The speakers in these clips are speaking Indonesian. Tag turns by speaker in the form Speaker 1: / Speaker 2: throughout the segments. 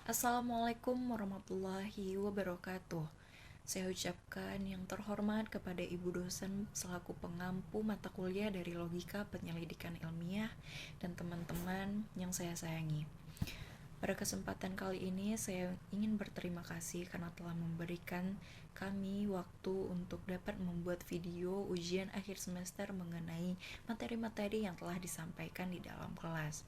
Speaker 1: Assalamualaikum warahmatullahi wabarakatuh. Saya ucapkan yang terhormat kepada Ibu dosen selaku pengampu mata kuliah dari Logika Penyelidikan Ilmiah dan teman-teman yang saya sayangi. Pada kesempatan kali ini saya ingin berterima kasih karena telah memberikan kami waktu untuk dapat membuat video ujian akhir semester mengenai materi-materi yang telah disampaikan di dalam kelas.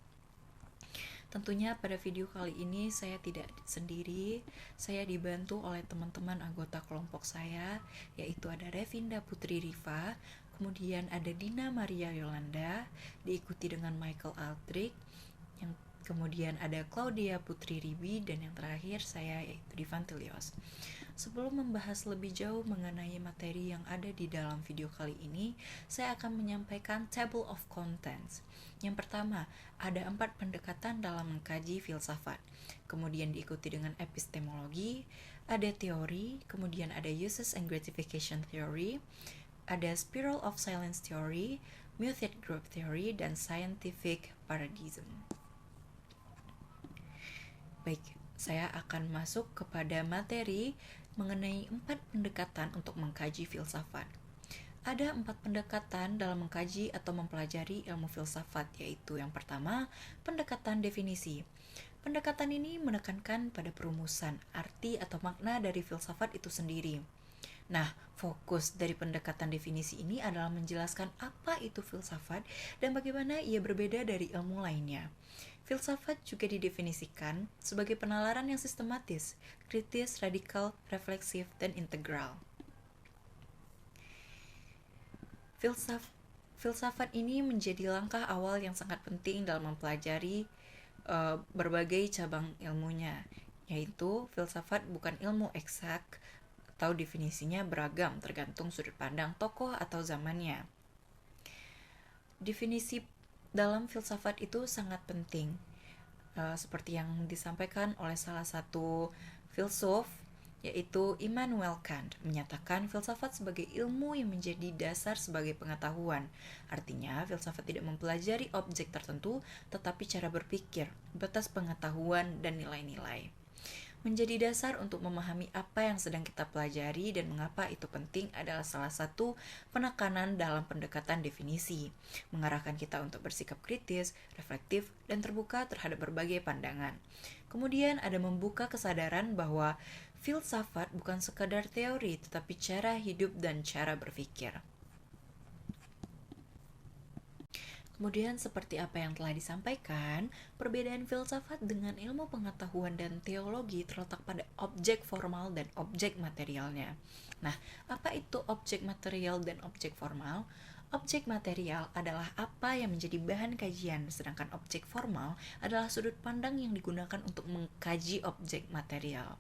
Speaker 1: Tentunya pada video kali ini saya tidak sendiri, saya dibantu oleh teman-teman anggota kelompok saya, yaitu ada Revinda Putri Riva, kemudian ada Dina Maria Yolanda, diikuti dengan Michael Aldrich, yang kemudian ada Claudia Putri Ribi, dan yang terakhir saya yaitu Divan Tilios. Sebelum membahas lebih jauh mengenai materi yang ada di dalam video kali ini, saya akan menyampaikan table of contents. Yang pertama, ada 4 pendekatan dalam mengkaji filsafat. Kemudian diikuti dengan epistemologi, ada teori, kemudian ada uses and gratification theory, ada spiral of silence theory, muted group theory, dan scientific paradigm. Baik, saya akan masuk kepada materi mengenai 4 pendekatan untuk mengkaji filsafat. Ada 4 pendekatan dalam mengkaji atau mempelajari ilmu filsafat, yaitu yang pertama, pendekatan definisi. Pendekatan ini menekankan pada perumusan, arti atau makna dari filsafat itu sendiri. Nah, fokus dari pendekatan definisi ini adalah menjelaskan apa itu filsafat dan bagaimana ia berbeda dari ilmu lainnya. Filsafat juga didefinisikan sebagai penalaran yang sistematis, kritis, radikal, refleksif, dan integral. Filsafat ini menjadi langkah awal yang sangat penting dalam mempelajari berbagai cabang ilmunya, yaitu filsafat bukan ilmu eksak atau definisinya beragam tergantung sudut pandang tokoh atau zamannya. Definisi dalam filsafat itu sangat penting, seperti yang disampaikan oleh salah satu filsuf, yaitu Immanuel Kant, menyatakan filsafat sebagai ilmu yang menjadi dasar sebagai pengetahuan. Artinya, filsafat tidak mempelajari objek tertentu, tetapi cara berpikir, batas pengetahuan, dan nilai-nilai. Menjadi dasar untuk memahami apa yang sedang kita pelajari dan mengapa itu penting adalah salah satu penekanan dalam pendekatan definisi, mengarahkan kita untuk bersikap kritis, reflektif, dan terbuka terhadap berbagai pandangan. Kemudian ada membuka kesadaran bahwa filsafat bukan sekadar teori, tetapi cara hidup dan cara berpikir. Kemudian seperti apa yang telah disampaikan, perbedaan filsafat dengan ilmu pengetahuan dan teologi terletak pada objek formal dan objek materialnya. Nah, apa itu objek material dan objek formal? Objek material adalah apa yang menjadi bahan kajian, sedangkan objek formal adalah sudut pandang yang digunakan untuk mengkaji objek material.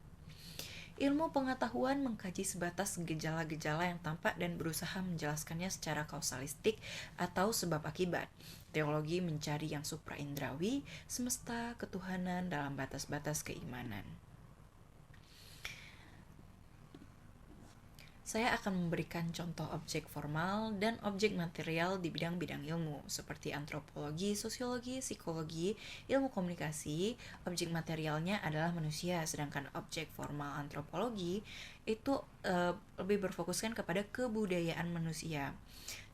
Speaker 1: Ilmu pengetahuan mengkaji sebatas gejala-gejala yang tampak dan berusaha menjelaskannya secara kausalistik atau sebab akibat. Teologi mencari yang supraindrawi, semesta, ketuhanan dalam batas-batas keimanan. Saya akan memberikan contoh objek formal dan objek material di bidang-bidang ilmu, seperti antropologi, sosiologi, psikologi, ilmu komunikasi. Objek materialnya adalah manusia, sedangkan objek formal antropologi itu lebih berfokuskan kepada kebudayaan manusia.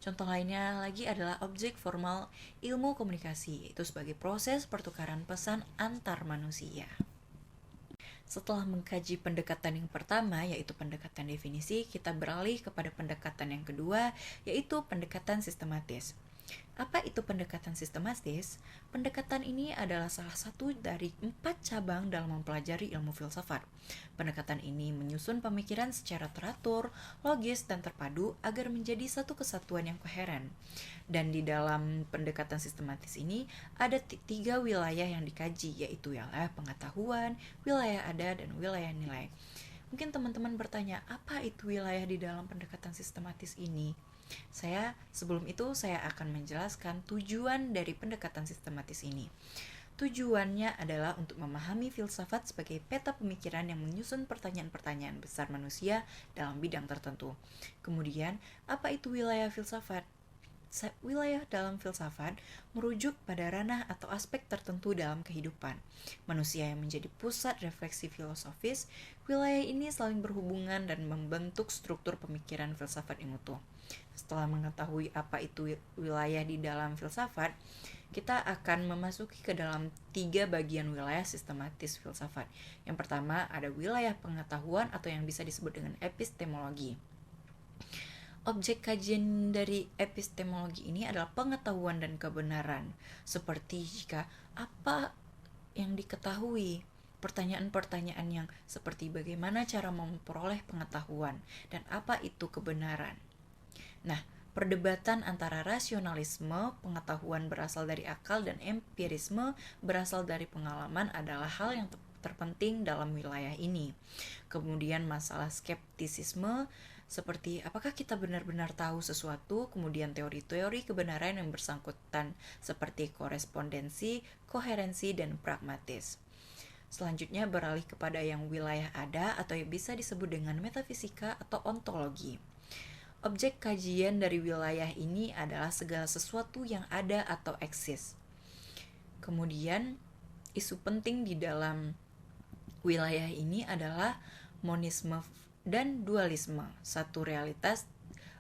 Speaker 1: Contoh lainnya lagi adalah objek formal ilmu komunikasi, yaitu sebagai proses pertukaran pesan antar manusia. Setelah mengkaji pendekatan yang pertama, yaitu pendekatan definisi, kita beralih kepada pendekatan yang kedua, yaitu pendekatan sistematis. Apa itu pendekatan sistematis? Pendekatan ini adalah salah satu dari 4 cabang dalam mempelajari ilmu filsafat. Pendekatan ini menyusun pemikiran secara teratur, logis, dan terpadu agar menjadi satu kesatuan yang koheren. Dan di dalam pendekatan sistematis ini ada 3 wilayah yang dikaji, yaitu wilayah pengetahuan, wilayah ada, dan wilayah nilai. Mungkin teman-teman bertanya, apa itu wilayah di dalam pendekatan sistematis ini? Sebelum itu saya akan menjelaskan tujuan dari pendekatan sistematis ini. Tujuannya adalah untuk memahami filsafat sebagai peta pemikiran yang menyusun pertanyaan-pertanyaan besar manusia dalam bidang tertentu. Kemudian, apa itu wilayah filsafat? Wilayah dalam filsafat merujuk pada ranah atau aspek tertentu dalam kehidupan manusia yang menjadi pusat refleksi filosofis. Wilayah ini saling berhubungan dan membentuk struktur pemikiran filsafat yang utuh. Setelah mengetahui apa itu wilayah di dalam filsafat, kita akan memasuki ke dalam 3 bagian wilayah sistematis filsafat. Yang pertama ada wilayah pengetahuan atau yang bisa disebut dengan epistemologi. Objek kajian dari epistemologi ini adalah pengetahuan dan kebenaran, seperti jika apa yang diketahui, pertanyaan-pertanyaan yang seperti bagaimana cara memperoleh pengetahuan dan apa itu kebenaran. Nah, perdebatan antara rasionalisme, pengetahuan berasal dari akal, dan empirisme berasal dari pengalaman adalah hal yang terpenting dalam wilayah ini. Kemudian masalah skeptisisme, seperti apakah kita benar-benar tahu sesuatu, kemudian teori-teori kebenaran yang bersangkutan seperti korespondensi, koherensi, dan pragmatis. Selanjutnya beralih kepada yang wilayah ada atau yang bisa disebut dengan metafisika atau ontologi. Objek kajian dari wilayah ini adalah segala sesuatu yang ada atau eksis. Kemudian isu penting di dalam wilayah ini adalah monisme dan dualisme, satu realitas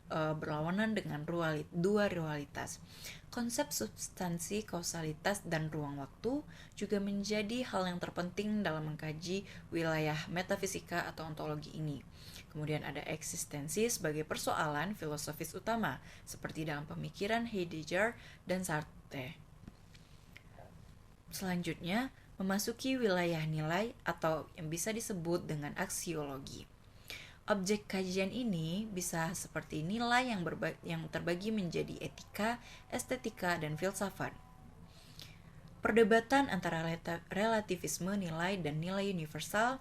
Speaker 1: berlawanan dengan dua realitas. Konsep substansi, kausalitas, dan ruang waktu juga menjadi hal yang terpenting dalam mengkaji wilayah metafisika atau ontologi ini. Kemudian ada eksistensi sebagai persoalan filosofis utama, seperti dalam pemikiran Heidegger dan Sartre. Selanjutnya, memasuki wilayah nilai atau yang bisa disebut dengan aksiologi. Objek kajian ini bisa seperti nilai yang terbagi menjadi etika, estetika, dan filsafat. Perdebatan antara relativisme nilai dan nilai universal,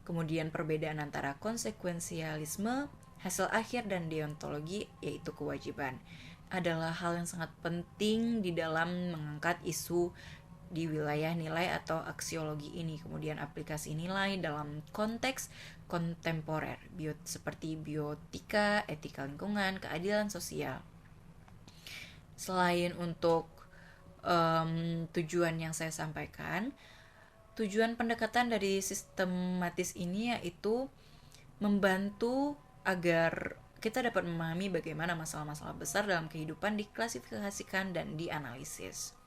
Speaker 1: kemudian perbedaan antara konsekuensialisme, hasil akhir, dan deontologi, yaitu kewajiban, adalah hal yang sangat penting di dalam mengangkat isu di wilayah nilai atau aksiologi ini. Kemudian aplikasi nilai dalam konteks kontemporer, seperti biotika, etika lingkungan, keadilan sosial. Selain untuk tujuan yang saya sampaikan, tujuan pendekatan dari sistematis ini yaitu membantu agar kita dapat memahami bagaimana masalah-masalah besar dalam kehidupan diklasifikasikan dan dianalisis.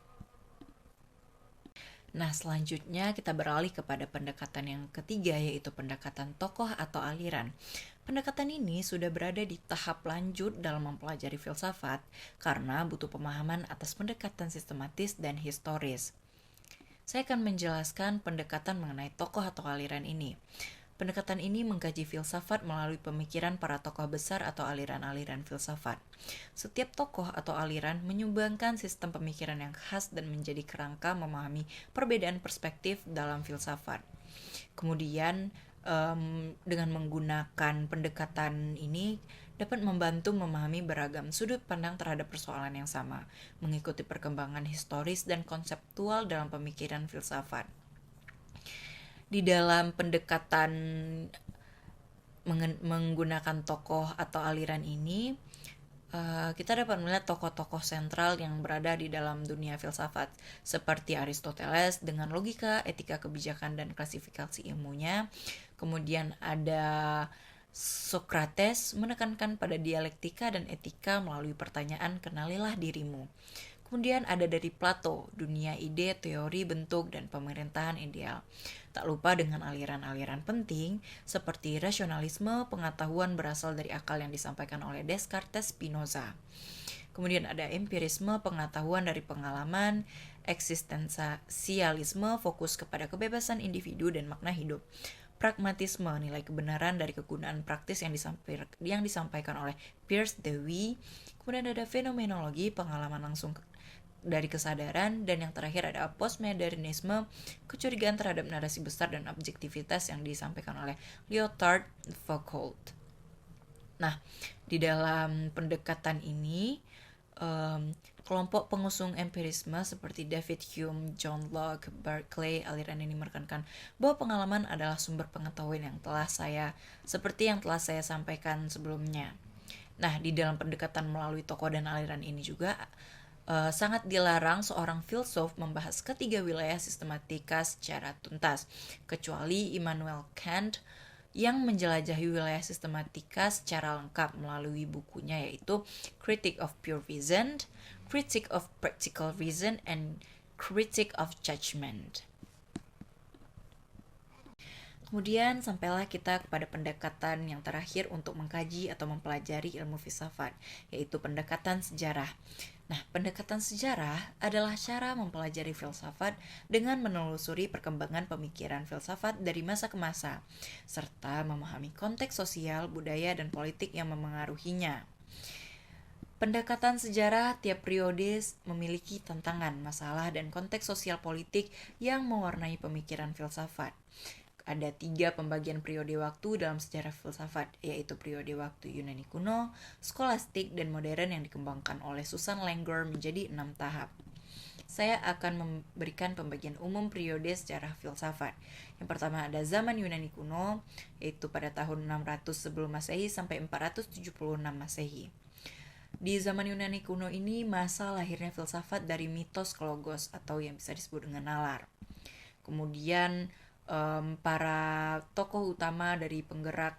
Speaker 1: Nah, selanjutnya kita beralih kepada pendekatan yang ketiga, yaitu pendekatan tokoh atau aliran. Pendekatan ini sudah berada di tahap lanjut dalam mempelajari filsafat karena butuh pemahaman atas pendekatan sistematis dan historis. Saya akan menjelaskan pendekatan mengenai tokoh atau aliran ini. Pendekatan ini mengkaji filsafat melalui pemikiran para tokoh besar atau aliran-aliran filsafat. Setiap tokoh atau aliran menyumbangkan sistem pemikiran yang khas dan menjadi kerangka memahami perbedaan perspektif dalam filsafat. Kemudian, dengan menggunakan pendekatan ini dapat membantu memahami beragam sudut pandang terhadap persoalan yang sama, mengikuti perkembangan historis dan konseptual dalam pemikiran filsafat. Di dalam pendekatan menggunakan tokoh atau aliran ini, kita dapat melihat tokoh-tokoh sentral yang berada di dalam dunia filsafat, seperti Aristoteles dengan logika, etika, kebijakan, dan klasifikasi ilmunya. Kemudian ada Socrates menekankan pada dialektika dan etika melalui pertanyaan kenalilah dirimu. Kemudian ada dari Plato, dunia ide, teori, bentuk, dan pemerintahan ideal. Tak lupa dengan aliran-aliran penting seperti rasionalisme, pengetahuan berasal dari akal yang disampaikan oleh Descartes, Spinoza. Kemudian ada empirisme, pengetahuan dari pengalaman, eksistensialisme, fokus kepada kebebasan individu dan makna hidup. Pragmatisme, nilai kebenaran dari kegunaan praktis yang disampaikan oleh Peirce Dewey. Kemudian ada fenomenologi, pengalaman langsung dari kesadaran, dan yang terakhir ada postmodernisme, kecurigaan terhadap narasi besar dan objektivitas yang disampaikan oleh Lyotard Foucault. Nah, di dalam pendekatan ini, kelompok pengusung empirisme seperti David Hume, John Locke, Berkeley, aliran ini menekankan bahwa pengalaman adalah sumber pengetahuan yang telah saya sampaikan sebelumnya. Nah, di dalam pendekatan melalui tokoh dan aliran ini juga sangat dilarang seorang filsuf membahas ketiga wilayah sistematika secara tuntas, kecuali Immanuel Kant yang menjelajahi wilayah sistematika secara lengkap melalui bukunya yaitu Critique of Pure Reason, Critique of Practical Reason, and Critique of Judgment. Kemudian sampailah kita kepada pendekatan yang terakhir untuk mengkaji atau mempelajari ilmu filsafat, yaitu pendekatan sejarah. Nah, pendekatan sejarah adalah cara mempelajari filsafat dengan menelusuri perkembangan pemikiran filsafat dari masa ke masa, serta memahami konteks sosial, budaya, dan politik yang memengaruhinya. Pendekatan sejarah tiap periode memiliki tantangan, masalah, dan konteks sosial politik yang mewarnai pemikiran filsafat. Ada 3 pembagian periode waktu dalam sejarah filsafat, yaitu periode waktu Yunani kuno, skolastik, dan modern yang dikembangkan oleh Susan Langer menjadi 6 tahap. Saya akan memberikan pembagian umum periode sejarah filsafat. Yang pertama ada zaman Yunani kuno, yaitu pada tahun 600 sebelum Masehi sampai 476 Masehi. Di zaman Yunani kuno ini, masa lahirnya filsafat dari mitos ke logos atau yang bisa disebut dengan nalar. Kemudian para tokoh utama dari penggerak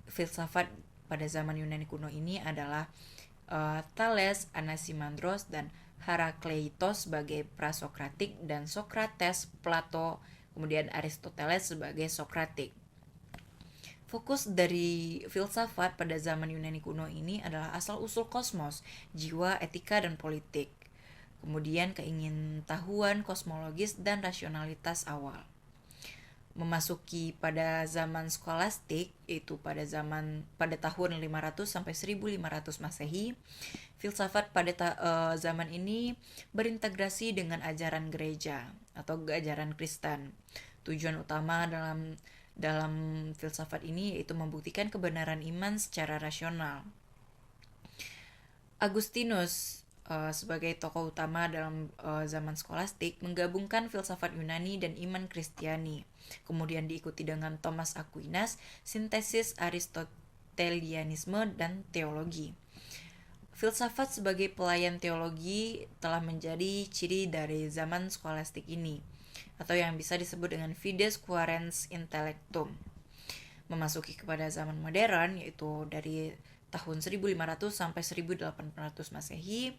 Speaker 1: filsafat pada zaman Yunani kuno ini adalah Thales, Anaximandros, dan Herakleitos sebagai prasokratik, dan Sokrates, Plato, kemudian Aristoteles sebagai Sokratik. Fokus dari filsafat pada zaman Yunani kuno ini adalah asal-usul kosmos, jiwa, etika, dan politik. Kemudian keingintahuan kosmologis dan rasionalitas awal. Memasuki pada zaman skolastik, yaitu pada tahun 500 sampai 1500 Masehi, filsafat pada zaman ini berintegrasi dengan ajaran gereja atau ajaran Kristen. Tujuan utama dalam filsafat ini yaitu membuktikan kebenaran iman secara rasional. Agustinus sebagai tokoh utama dalam zaman skolastik menggabungkan filsafat Yunani dan iman Kristiani. Kemudian diikuti dengan Thomas Aquinas, sintesis Aristotelianisme dan teologi. Filsafat sebagai pelayan teologi telah menjadi ciri dari zaman skolastik ini, atau yang bisa disebut dengan fides quaerens intellectum. Memasuki kepada zaman modern, yaitu dari tahun 1500 sampai 1800 Masehi,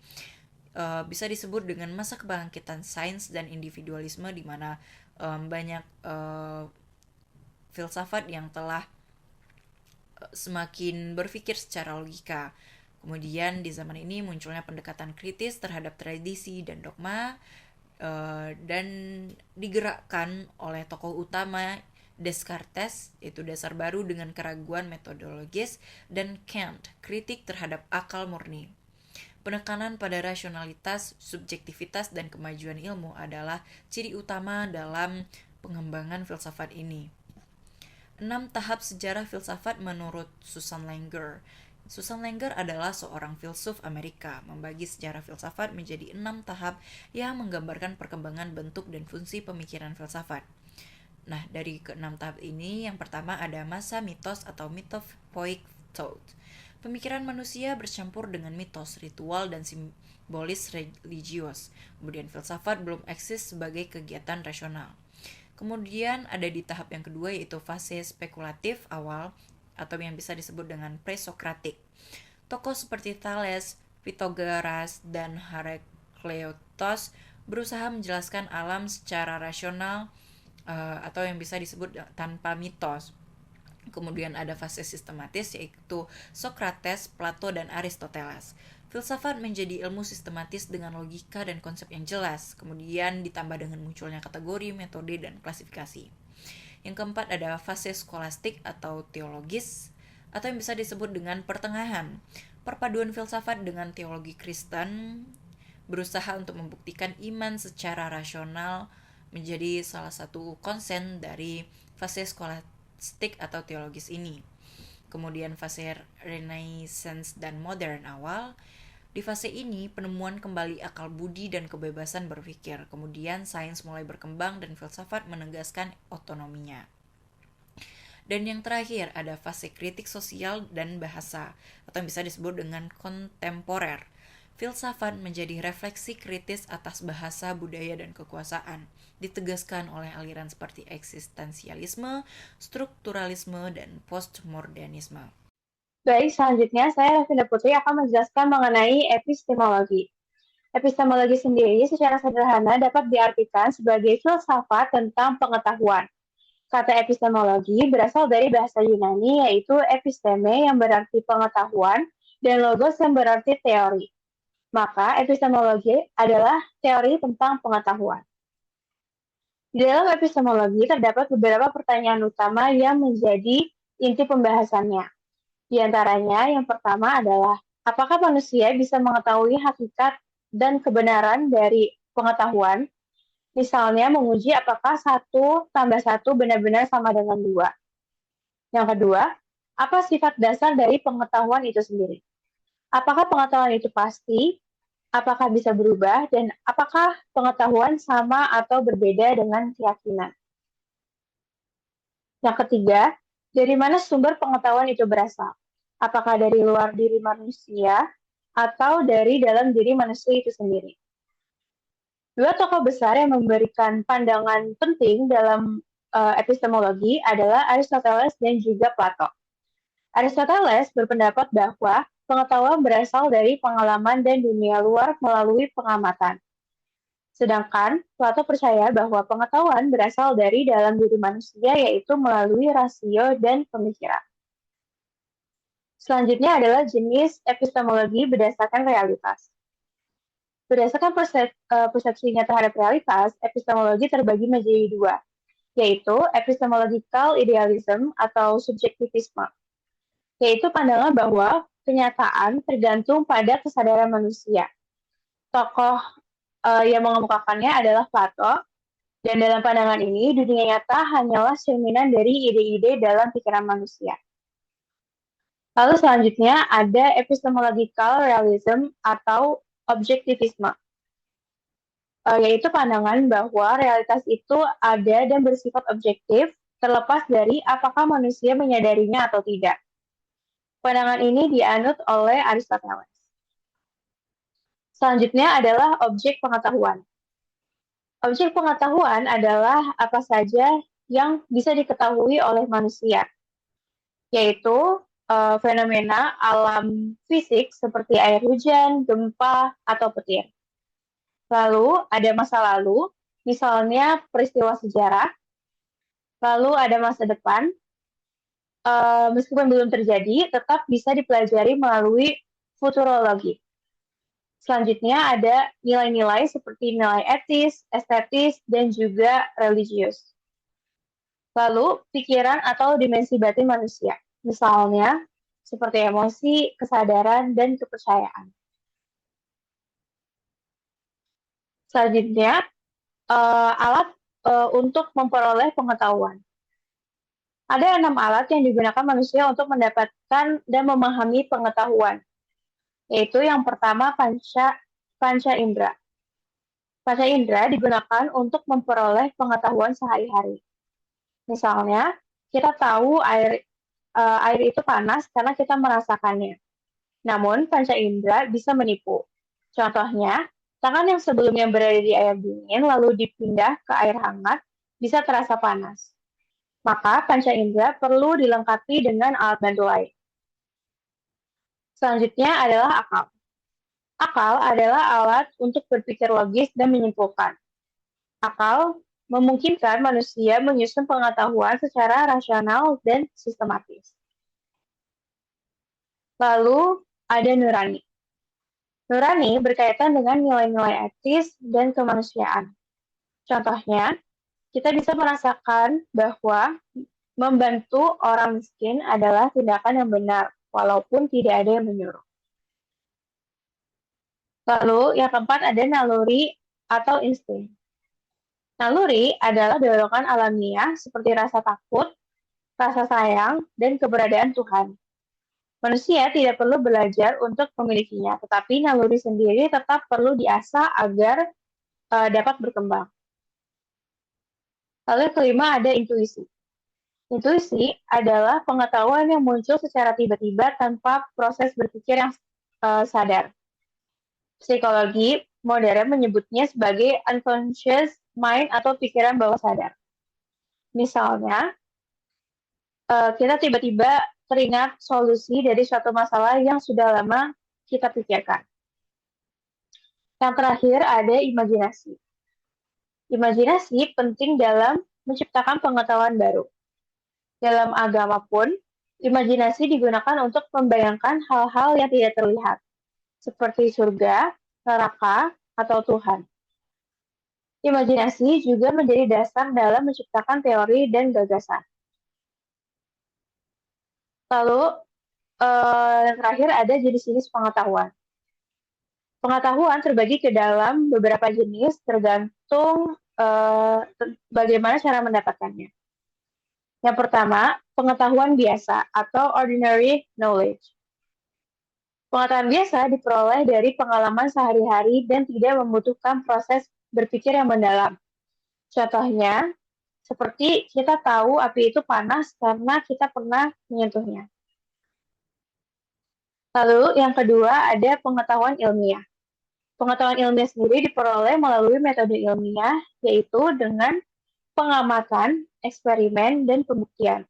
Speaker 1: bisa disebut dengan masa kebangkitan sains dan individualisme, di mana banyak filsafat yang telah semakin berpikir secara logika. Kemudian di zaman ini munculnya pendekatan kritis terhadap tradisi dan dogma, dan digerakkan oleh tokoh utama Descartes, yaitu dasar baru dengan keraguan metodologis, dan Kant, kritik terhadap akal murni. Penekanan pada rasionalitas, subjektivitas, dan kemajuan ilmu adalah ciri utama dalam pengembangan filsafat ini. 6 tahap sejarah filsafat menurut Susan Langer. Susan Langer adalah seorang filsuf Amerika, membagi sejarah filsafat menjadi 6 tahap yang menggambarkan perkembangan bentuk dan fungsi pemikiran filsafat. Nah, dari ke-6 tahap ini, yang pertama ada masa mitos atau mythophoic thought. Pemikiran manusia bercampur dengan mitos, ritual, dan simbolis religius. Kemudian filsafat belum eksis sebagai kegiatan rasional. Kemudian ada di tahap yang kedua, yaitu fase spekulatif awal, atau yang bisa disebut dengan presokratik. Tokoh seperti Thales, Pythagoras, dan Herakleitos berusaha menjelaskan alam secara rasional, atau yang bisa disebut tanpa mitos. Kemudian ada fase sistematis, yaitu Sokrates, Plato, dan Aristoteles. Filsafat menjadi ilmu sistematis dengan logika dan konsep yang jelas, kemudian ditambah dengan munculnya kategori, metode, dan klasifikasi. Yang keempat ada fase skolastik atau teologis, atau yang bisa disebut dengan pertengahan. Perpaduan filsafat dengan teologi Kristen berusaha untuk membuktikan iman secara rasional menjadi salah satu konsen dari fase skolastik atau teologis ini. Kemudian fase Renaissance dan modern awal. Di fase ini penemuan kembali akal budi dan kebebasan berpikir. Kemudian sains mulai berkembang dan filsafat menegaskan otonominya. Dan yang terakhir ada fase kritik sosial dan bahasa, atau yang bisa disebut dengan kontemporer. Filsafat menjadi refleksi kritis atas bahasa, budaya, dan kekuasaan. Ditegaskan oleh aliran seperti eksistensialisme, strukturalisme, dan postmodernisme.
Speaker 2: Baik, selanjutnya saya Ravinda Putri akan menjelaskan mengenai epistemologi. Epistemologi sendiri secara sederhana dapat diartikan sebagai filsafat tentang pengetahuan. Kata epistemologi berasal dari bahasa Yunani yaitu episteme yang berarti pengetahuan dan logos yang berarti teori. Maka epistemologi adalah teori tentang pengetahuan. Di dalam epistemologi terdapat beberapa pertanyaan utama yang menjadi inti pembahasannya. Di antaranya yang pertama adalah apakah manusia bisa mengetahui hakikat dan kebenaran dari pengetahuan? Misalnya menguji apakah 1+1 benar-benar sama dengan 2. Yang kedua, apa sifat dasar dari pengetahuan itu sendiri? Apakah pengetahuan itu pasti? Apakah bisa berubah? Dan apakah pengetahuan sama atau berbeda dengan keyakinan? Yang ketiga, dari mana sumber pengetahuan itu berasal? Apakah dari luar diri manusia atau dari dalam diri manusia itu sendiri? Dua tokoh besar yang memberikan pandangan penting dalam epistemologi adalah Aristoteles dan juga Plato. Aristoteles berpendapat bahwa pengetahuan berasal dari pengalaman dan dunia luar melalui pengamatan. Sedangkan Plato percaya bahwa pengetahuan berasal dari dalam diri manusia yaitu melalui rasio dan pemikiran. Selanjutnya adalah jenis epistemologi berdasarkan realitas. Berdasarkan persepsinya terhadap realitas, epistemologi terbagi menjadi dua, yaitu epistemological idealism atau subjektivisme, yaitu pandangan bahwa kenyataan tergantung pada kesadaran manusia. Tokoh yang mengemukakannya adalah Plato, dan dalam pandangan ini, dunia nyata hanyalah cerminan dari ide-ide dalam pikiran manusia. Lalu selanjutnya ada epistemological realism atau objektivisme, yaitu pandangan bahwa realitas itu ada dan bersifat objektif, terlepas dari apakah manusia menyadarinya atau tidak. Pandangan ini dianut oleh Aristoteles. Selanjutnya adalah objek pengetahuan. Objek pengetahuan adalah apa saja yang bisa diketahui oleh manusia, yaitu fenomena alam fisik seperti air hujan, gempa, atau petir. Lalu ada masa lalu, misalnya peristiwa sejarah. Lalu ada masa depan, meskipun belum terjadi, tetap bisa dipelajari melalui futurologi. Selanjutnya ada nilai-nilai seperti nilai etis, estetis, dan juga religius. Lalu pikiran atau dimensi batin manusia, misalnya seperti emosi, kesadaran, dan kepercayaan. Selanjutnya, alat untuk memperoleh pengetahuan. Ada 6 alat yang digunakan manusia untuk mendapatkan dan memahami pengetahuan, yaitu yang pertama panca indera. Panca indera digunakan untuk memperoleh pengetahuan sehari-hari. Misalnya, kita tahu air itu panas karena kita merasakannya. Namun, panca indera bisa menipu. Contohnya, tangan yang sebelumnya berada di air dingin lalu dipindah ke air hangat bisa terasa panas. Maka panca indera perlu dilengkapi dengan alat bantu lain. Selanjutnya adalah akal. Akal adalah alat untuk berpikir logis dan menyimpulkan. Akal memungkinkan manusia menyusun pengetahuan secara rasional dan sistematis. Lalu ada nurani. Nurani berkaitan dengan nilai-nilai etis dan kemanusiaan. Contohnya, kita bisa merasakan bahwa membantu orang miskin adalah tindakan yang benar, walaupun tidak ada yang menyuruh. Lalu, yang keempat ada naluri atau insting. Naluri adalah dorongan alamiah seperti rasa takut, rasa sayang, dan keberadaan Tuhan. Manusia tidak perlu belajar untuk memilikinya, tetapi naluri sendiri tetap perlu diasah agar dapat berkembang. Lalu yang kelima ada intuisi. Intuisi adalah pengetahuan yang muncul secara tiba-tiba tanpa proses berpikir yang sadar. Psikologi modern menyebutnya sebagai unconscious mind atau pikiran bawah sadar. Misalnya, kita tiba-tiba teringat solusi dari suatu masalah yang sudah lama kita pikirkan. Yang terakhir ada imajinasi. Imajinasi penting dalam menciptakan pengetahuan baru. Dalam agama pun, imajinasi digunakan untuk membayangkan hal-hal yang tidak terlihat, seperti surga, neraka, atau Tuhan. Imajinasi juga menjadi dasar dalam menciptakan teori dan gagasan. Lalu, yang terakhir ada jenis-jenis pengetahuan. Pengetahuan terbagi ke dalam beberapa jenis tergantung bagaimana cara mendapatkannya. Yang pertama, pengetahuan biasa atau ordinary knowledge. Pengetahuan biasa diperoleh dari pengalaman sehari-hari dan tidak membutuhkan proses berpikir yang mendalam. Contohnya, seperti kita tahu api itu panas karena kita pernah menyentuhnya. Lalu yang kedua ada pengetahuan ilmiah. Pengetahuan ilmiah sendiri diperoleh melalui metode ilmiah, yaitu dengan pengamatan, eksperimen, dan pembuktian.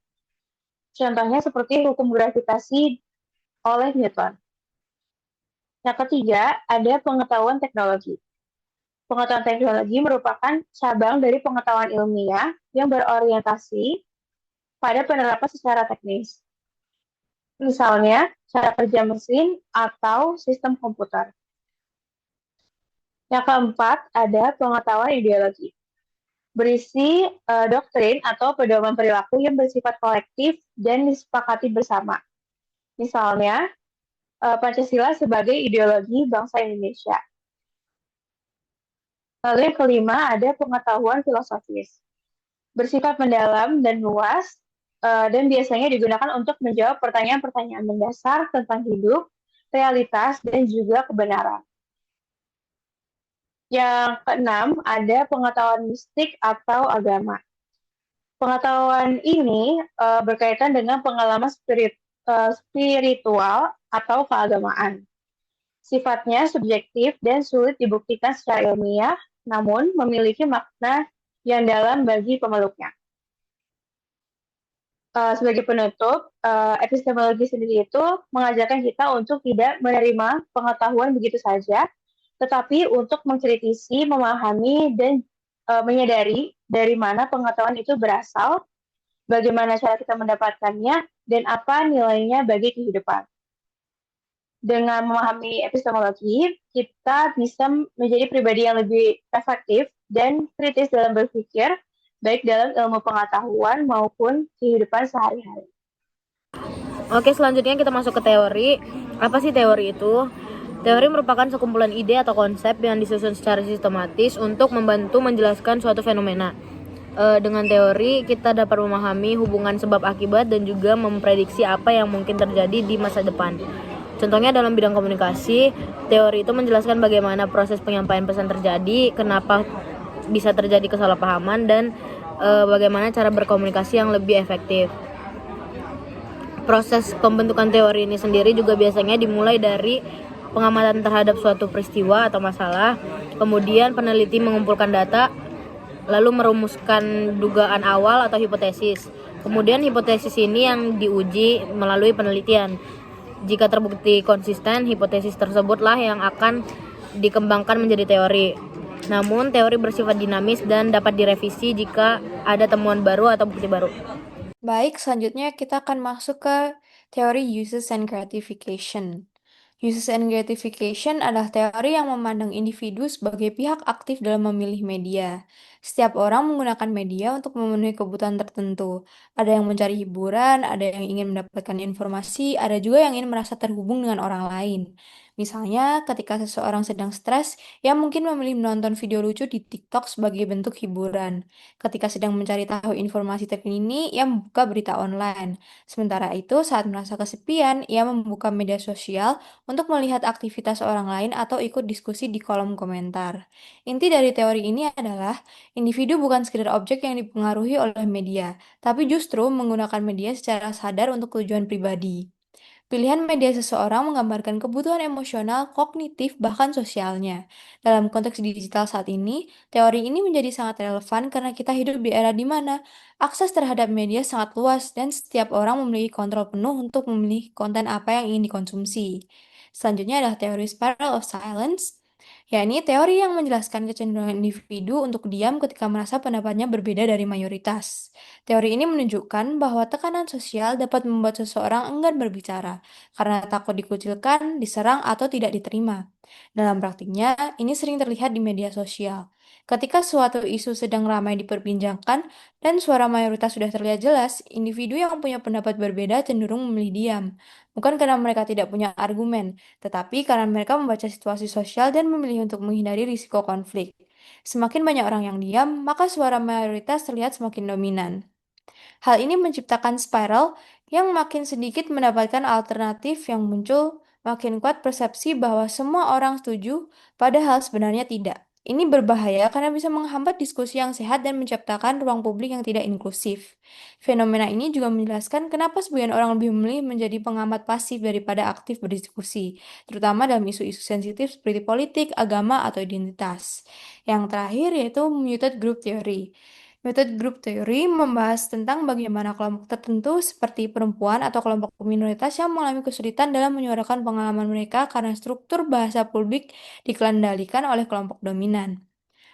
Speaker 2: Contohnya seperti hukum gravitasi oleh Newton. Yang ketiga, ada pengetahuan teknologi. Pengetahuan teknologi merupakan cabang dari pengetahuan ilmiah yang berorientasi pada penerapan secara teknis. Misalnya, cara kerja mesin atau sistem komputer. Yang keempat, ada pengetahuan ideologi. Berisi doktrin atau pedoman perilaku yang bersifat kolektif dan disepakati bersama. Misalnya, Pancasila sebagai ideologi bangsa Indonesia. Lalu yang kelima, ada pengetahuan filosofis. Bersifat mendalam dan luas, dan biasanya digunakan untuk menjawab pertanyaan-pertanyaan mendasar tentang hidup, realitas, dan juga kebenaran. Yang keenam, ada pengetahuan mistik atau agama. Pengetahuan ini berkaitan dengan pengalaman spiritual atau keagamaan. Sifatnya subjektif dan sulit dibuktikan secara ilmiah, namun memiliki makna yang dalam bagi pemeluknya. Sebagai penutup, epistemologi sendiri itu mengajarkan kita untuk tidak menerima pengetahuan begitu saja, tetapi untuk mengkritisi, memahami, dan menyadari dari mana pengetahuan itu berasal, bagaimana cara kita mendapatkannya, dan apa nilainya bagi kehidupan. Dengan memahami epistemologi, kita bisa menjadi pribadi yang lebih efektif dan kritis dalam berpikir, baik dalam ilmu pengetahuan maupun kehidupan sehari-hari.
Speaker 3: Oke, selanjutnya kita masuk ke teori. Apa sih teori itu? Teori merupakan sekumpulan ide atau konsep yang disusun secara sistematis untuk membantu menjelaskan suatu fenomena. Dengan teori, kita dapat memahami hubungan sebab akibat dan juga memprediksi apa yang mungkin terjadi di masa depan. Contohnya dalam bidang komunikasi, teori itu menjelaskan bagaimana proses penyampaian pesan terjadi, kenapa bisa terjadi kesalahpahaman, dan bagaimana cara berkomunikasi yang lebih efektif. Proses pembentukan teori ini sendiri juga biasanya dimulai dari pengamatan terhadap suatu peristiwa atau masalah, kemudian peneliti mengumpulkan data, lalu merumuskan dugaan awal atau hipotesis. Kemudian hipotesis ini yang diuji melalui penelitian. Jika terbukti konsisten, hipotesis tersebutlah yang akan dikembangkan menjadi teori. Namun, teori bersifat dinamis dan dapat direvisi jika ada temuan baru atau bukti baru.
Speaker 4: Baik, selanjutnya kita akan masuk ke teori uses and gratification. Uses and gratification adalah teori yang memandang individu sebagai pihak aktif dalam memilih media. Setiap orang menggunakan media untuk memenuhi kebutuhan tertentu. Ada yang mencari hiburan, ada yang ingin mendapatkan informasi, ada juga yang ingin merasa terhubung dengan orang lain. Misalnya, ketika seseorang sedang stres, ia mungkin memilih menonton video lucu di TikTok sebagai bentuk hiburan. Ketika sedang mencari tahu informasi terkini, ia membuka berita online. Sementara itu, saat merasa kesepian, ia membuka media sosial untuk melihat aktivitas orang lain atau ikut diskusi di kolom komentar. Inti dari teori ini adalah, individu bukan sekedar objek yang dipengaruhi oleh media, tapi justru menggunakan media secara sadar untuk tujuan pribadi. Pilihan media seseorang menggambarkan kebutuhan emosional, kognitif, bahkan sosialnya. Dalam konteks digital saat ini, teori ini menjadi sangat relevan karena kita hidup di era di mana akses terhadap media sangat luas dan setiap orang memiliki kontrol penuh untuk memilih konten apa yang ingin dikonsumsi. Selanjutnya adalah teori spiral of silence, yakni teori yang menjelaskan kecenderungan individu untuk diam ketika merasa pendapatnya berbeda dari mayoritas. Teori ini menunjukkan bahwa tekanan sosial dapat membuat seseorang enggan berbicara karena takut dikucilkan, diserang, atau tidak diterima. Dalam praktiknya, ini sering terlihat di media sosial. Ketika suatu isu sedang ramai diperbincangkan dan suara mayoritas sudah terlihat jelas, individu yang punya pendapat berbeda cenderung memilih diam. Bukan karena mereka tidak punya argumen, tetapi karena mereka membaca situasi sosial dan memilih untuk menghindari risiko konflik. Semakin banyak orang yang diam, maka suara mayoritas terlihat semakin dominan. Hal ini menciptakan spiral yang makin sedikit mendapatkan alternatif yang muncul, makin kuat persepsi bahwa semua orang setuju, padahal sebenarnya tidak. Ini berbahaya karena bisa menghambat diskusi yang sehat dan menciptakan ruang publik yang tidak inklusif. Fenomena ini juga menjelaskan kenapa sebagian orang lebih memilih menjadi pengamat pasif daripada aktif berdiskusi, terutama dalam isu-isu sensitif seperti politik, agama, atau identitas. Yang terakhir yaitu muted group theory. Method group theory membahas tentang bagaimana kelompok tertentu seperti perempuan atau kelompok minoritas yang mengalami kesulitan dalam menyuarakan pengalaman mereka karena struktur bahasa publik dikendalikan oleh kelompok dominan.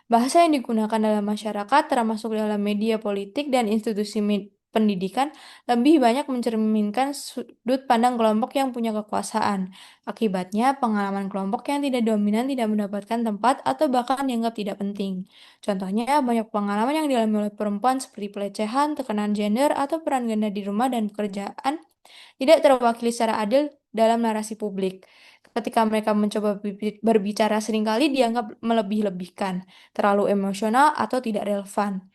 Speaker 4: Bahasa yang digunakan dalam masyarakat, termasuk dalam media politik dan institusi pendidikan, lebih banyak mencerminkan sudut pandang kelompok yang punya kekuasaan. Akibatnya, pengalaman kelompok yang tidak dominan tidak mendapatkan tempat atau bahkan dianggap tidak penting. Contohnya, banyak pengalaman yang dialami oleh perempuan seperti pelecehan, tekanan gender, atau peran ganda di rumah dan pekerjaan tidak terwakili secara adil dalam narasi publik. Ketika mereka mencoba berbicara seringkali dianggap melebih-lebihkan, terlalu emosional, atau tidak relevan.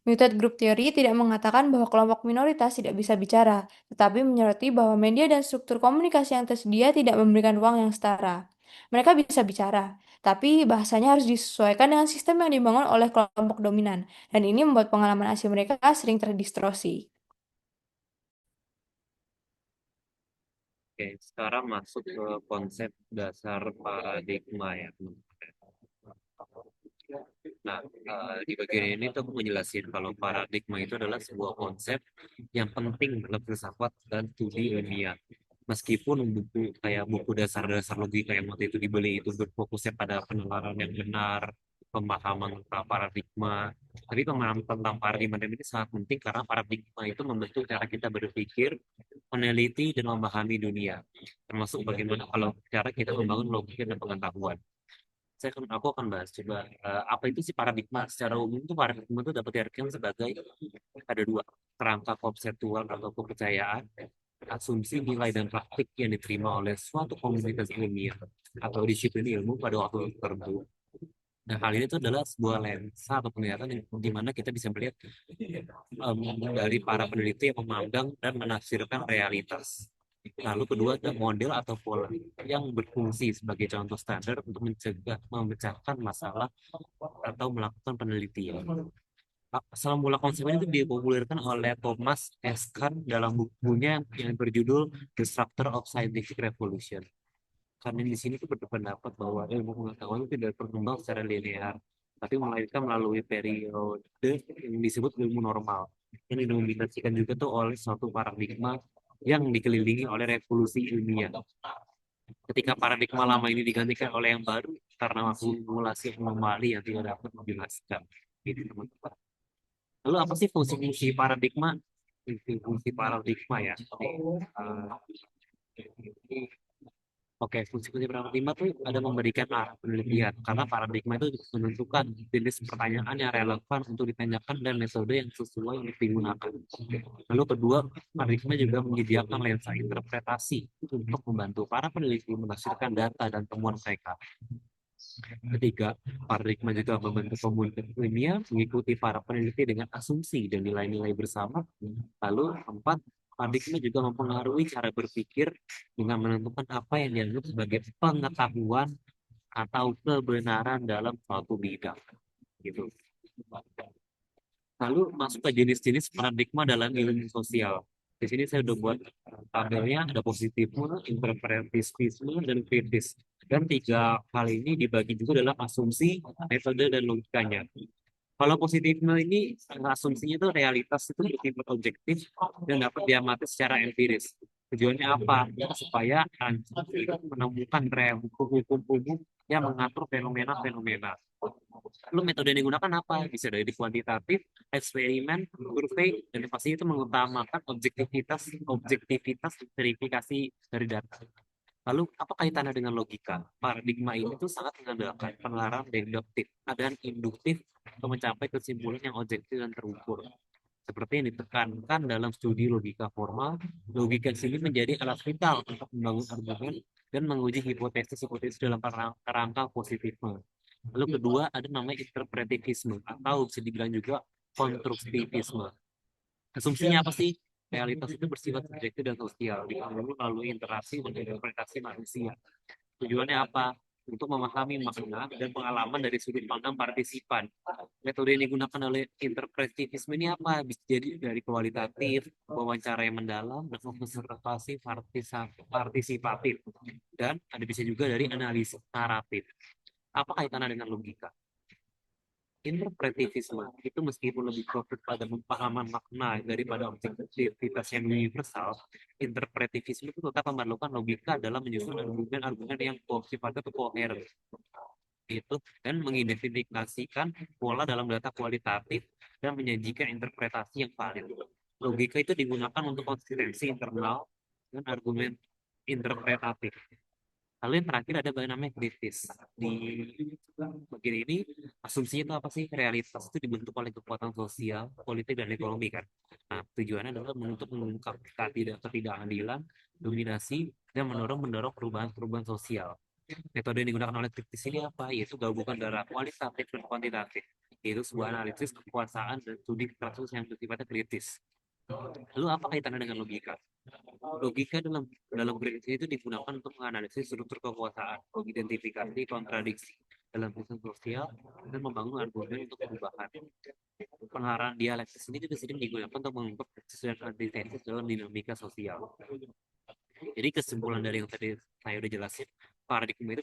Speaker 4: Muted group theory tidak mengatakan bahwa kelompok minoritas tidak bisa bicara, tetapi menyoroti bahwa media dan struktur komunikasi yang tersedia tidak memberikan ruang yang setara. Mereka bisa bicara, tapi bahasanya harus disesuaikan dengan sistem yang dibangun oleh kelompok dominan, dan ini membuat pengalaman asli mereka sering terdistorsi.
Speaker 5: Oke, sekarang masuk ke konsep dasar paradigma ya. Nah, di bagian ini tuh aku menjelasin kalau paradigma itu adalah sebuah konsep yang penting dalam filsafat dan studi ilmiah. Meskipun buku dasar-dasar logika yang waktu itu dibeli itu berfokusnya pada penalaran yang benar, pemahaman tentang paradigma. Tapi pemahaman tentang paradigma ini sangat penting karena paradigma itu membentuk cara kita berpikir, meneliti, dan memahami dunia. Termasuk bagaimana kalau cara kita membangun logika dan pengetahuan. Aku akan bahas coba apa itu sih paradigma. Secara umum tuh paradigma itu dapat diartikan sebagai ada dua kerangka konseptual atau kepercayaan, asumsi nilai dan praktik yang diterima oleh suatu komunitas ilmiah atau disiplin ilmu pada waktu tertentu. Nah, hal ini tuh adalah sebuah lensa atau penglihatan yang di mana kita bisa melihat dari para peneliti yang memandang dan menafsirkan realitas. Lalu kedua ada model atau pola yang berfungsi sebagai contoh standar untuk memecahkan masalah atau melakukan penelitian. Asal mula konsep ini itu dipopulerkan oleh Thomas S. Kahn dalam bukunya yang berjudul The Structure of Scientific Revolution. Karena di sini tuh berpendapat bahwa ilmu pengetahuan itu tidak berkembang secara linear, tapi melainkan melalui periode yang disebut ilmu normal, yang didominasikan juga tuh oleh suatu paradigma yang dikelilingi oleh revolusi ilmiah. Ketika paradigma lama ini digantikan oleh yang baru karena akumulasi anomali yang tidak dapat menjelaskan. Gitu, teman-teman. Lalu apa sih fungsi-fungsi paradigma? Fungsi paradigma ya. Oke, fungsi-fungsi paradigma tuh ada memberikan arah penelitian, karena paradigma itu menentukan jenis pertanyaan yang relevan untuk ditanyakan dan metode yang sesuai untuk digunakan. Lalu kedua, paradigma juga menyediakan lensa interpretasi untuk membantu para peneliti menafsirkan data dan temuan mereka. Ketiga, paradigma juga membentuk komunitas ilmiah mengikuti para peneliti dengan asumsi dan nilai-nilai bersama. Lalu keempat, paradigma juga mempengaruhi cara berpikir dengan menentukan apa yang dianggap sebagai pengetahuan atau kebenaran dalam suatu bidang. Gitu. Lalu masuk ke jenis-jenis paradigma dalam ilmu sosial. Di sini saya udah buat tabelnya, ada positifisme, interpretivisme, dan kritis. Dan tiga hal ini dibagi juga dalam asumsi, metode, dan logikanya. Kalau positifisme ini asumsinya itu realitas itu bersifat objektif dan dapat diamati secara empiris. Tujuannya apa? Supaya menemukan hukum-hukum umum yang mengatur fenomena-fenomena. Lalu metode yang digunakan apa? Bisa dari kuantitatif, eksperimen, survei, dan yang pasti itu mengutamakan objektivitas verifikasi dari data. Lalu apa kaitannya dengan logika? Paradigma ini tuh sangat mengandalkan penalaran deduktif dan induktif untuk mencapai kesimpulan yang objektif dan terukur. Seperti yang ditekankan dalam studi logika formal, logika sini menjadi alat vital untuk membangun argumen dan menguji hipotesis-hipotesis dalam kerangka positifisme. Lalu kedua ada namanya interpretivisme atau bisa dibilang juga konstruktivisme. Asumsinya apa sih? Realitas itu bersifat subjektif dan sosial, dibangun melalui interaksi dan interpretasi manusia. Tujuannya apa? Untuk memahami makna dan pengalaman dari sudut pandang partisipan. Metode yang digunakan oleh interpretivisme ini apa? Bisa jadi dari kualitatif, wawancara yang mendalam, dan observasi partisipatif. Dan ada bisa juga dari analisis naratif. Apa kaitannya dengan logika? Interpretivisme itu meskipun lebih fokus pada pemahaman makna daripada objektivitas yang universal, interpretivisme itu tetap memerlukan logika dalam menyusun argumen-argumen yang sifatnya koheren itu dan mengidentifikasikan pola dalam data kualitatif dan menyajikan interpretasi yang valid. Logika itu digunakan untuk konsistensi internal dan argumen interpretatif. Lalu yang terakhir ada bagian namanya kritis. Di bagian ini asumsinya itu apa sih? Realitas itu dibentuk oleh kekuatan sosial, politik, dan ekonomi kan. Nah, tujuannya adalah untuk mengungkap ketidakadilan, dominasi, dan mendorong perubahan-perubahan sosial. Metode yang digunakan oleh kritis ini apa? Yaitu gabungan antara kualitatif dan kuantitatif. Yaitu sebuah analisis kekuasaan dan studi kasus yang bersifatnya kritis. Lalu apa kaitannya dengan logika? Logika dalam kritis itu digunakan untuk menganalisis struktur kekuasaan, mengidentifikasi kontradiksi dalam sistem sosial, dan membangun argumen untuk perubahan. Pengarahan dialektis ini juga sering digunakan untuk mengungkap tesis dan antitesis dalam dinamika sosial. Jadi kesimpulan dari yang tadi saya udah jelasin, paradigma itu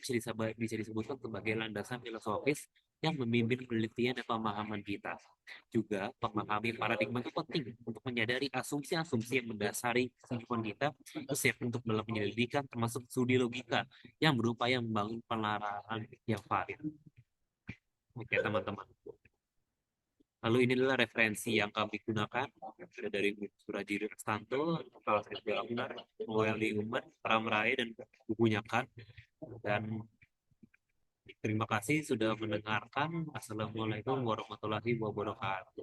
Speaker 5: bisa disebutkan sebagai landasan filosofis yang memimpin penelitian dan pemahaman kita. Juga memahami paradigma itu penting untuk menyadari asumsi-asumsi yang mendasari kehidupan kita, siap untuk dalam penyelidikan termasuk studi logika yang berupaya membangun penelarahan yang valid. Oke teman-teman. Lalu ini adalah referensi yang kami gunakan ada dari Surajiri Restanto, Kalsel Belamnar, Noeli Umat, Pram Rai, dan bukunya kan. Dan terima kasih sudah mendengarkan. Assalamualaikum warahmatullahi wabarakatuh.